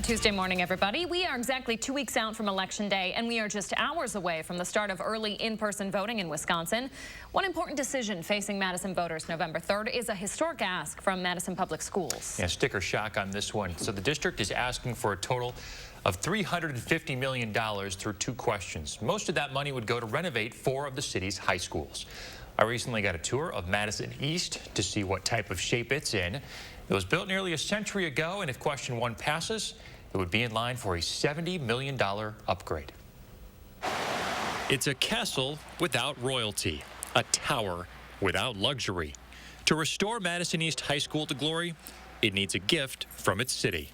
Tuesday morning, everybody. We are exactly 2 weeks out from Election Day, and we are just hours away from the start of early in-person voting in Wisconsin. One important decision facing Madison voters November 3rd is a historic ask from Madison Public Schools. Yeah, sticker shock on this one. So the district is asking for a total of $350 million through 2 questions. Most of that money would go to renovate 4 of the city's high schools. I recently got a tour of Madison East to see what type of shape it's in. It was built nearly a century ago, and if question 1 passes, it would be in line for a $70 million upgrade. It's a castle without royalty, a tower without luxury. To restore Madison East High School to glory, it needs a gift from its city.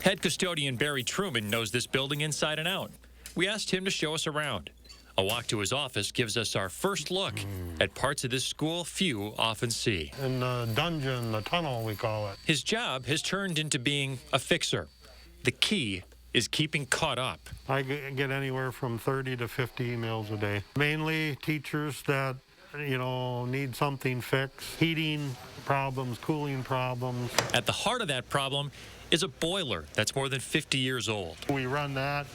Head custodian Barry Truman knows this building inside and out. We asked him to show us around. A walk to his office gives us our first look at parts of this school few often see. In the dungeon, the tunnel, we call it. His job has turned into being a fixer. The key is keeping caught up. I get anywhere from 30 to 50 emails a day. Mainly teachers that, need something fixed. Heating problems, cooling problems. At the heart of that problem is a boiler that's more than 50 years old. We run that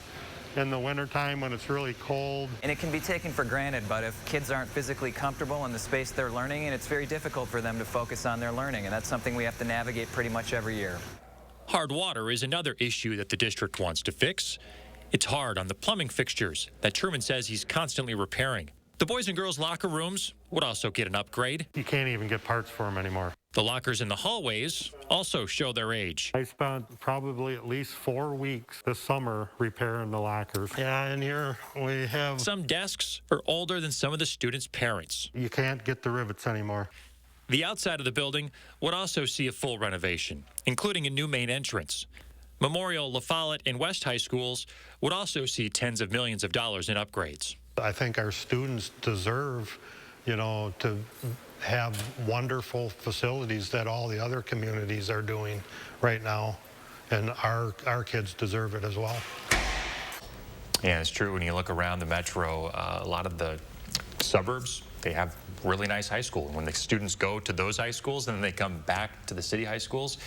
in the wintertime when it's really cold. And it can be taken for granted, but if kids aren't physically comfortable in the space they're learning in, it's very difficult for them to focus on their learning, and that's something we have to navigate pretty much every year. Hard water is another issue that the district wants to fix. It's hard on the plumbing fixtures that Truman says he's constantly repairing. The boys and girls locker rooms would also get an upgrade. You can't even get parts for them anymore. The lockers in the hallways also show their age. I spent probably at least 4 weeks this summer repairing the lockers. Yeah, and here we have... Some desks are older than some of the students' parents. You can't get the rivets anymore. The outside of the building would also see a full renovation, including a new main entrance. Memorial, La Follette, and West High Schools would also see tens of millions of dollars in upgrades. I think our students deserve, to have wonderful facilities that all the other communities are doing right now, and our kids deserve it as well. Yeah, it's true. When you look around the metro, a lot of the suburbs, they have really nice high school. And when the students go to those high schools and then they come back to the city high schools,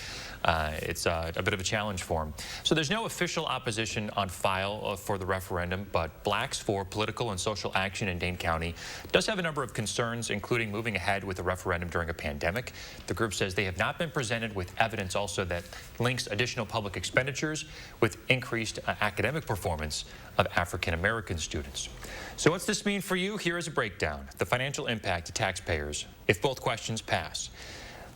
it's a bit of a challenge for them. So there's no official opposition on file for the referendum, but Blacks for Political and Social Action in Dane County does have a number of concerns, including moving ahead with the referendum during a pandemic. The group says they have not been presented with evidence also that links additional public expenditures with increased academic performance of African American students. So what's this mean for you? Here is a breakdown. The financial impact to taxpayers if both questions pass.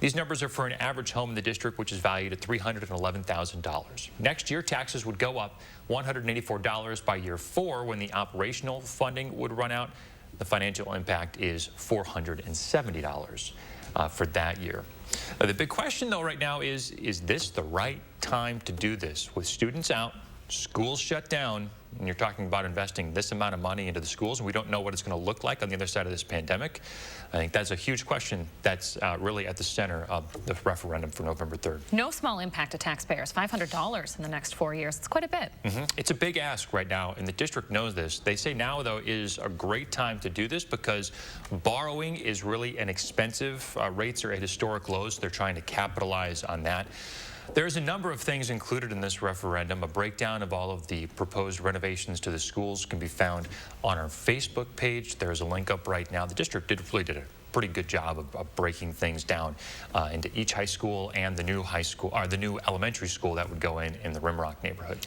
These numbers are for an average home in the district, which is valued at $311,000. Next year, taxes would go up $184 by year 4 when the operational funding would run out. The financial impact is $470 for that year. The big question, though, right now is this the right time to do this? With students out, schools shut down, and you're talking about investing this amount of money into the schools, and we don't know what it's going to look like on the other side of this pandemic. I think that's a huge question that's really at the center of the referendum for November 3rd. No small impact to taxpayers, $500 in the next 4 years. It's quite a bit. It's a big ask right now, and the district knows this. They say now, though, is a great time to do this because borrowing is really inexpensive. Rates are at historic lows. They're trying to capitalize on that. There's a number of things included in this referendum. A breakdown of all of the proposed renovations to the schools can be found on our Facebook page. There's a link up right now. The district really did a pretty good job of breaking things down into each high school and the new high school, or the new elementary school that would go in the Rimrock neighborhood.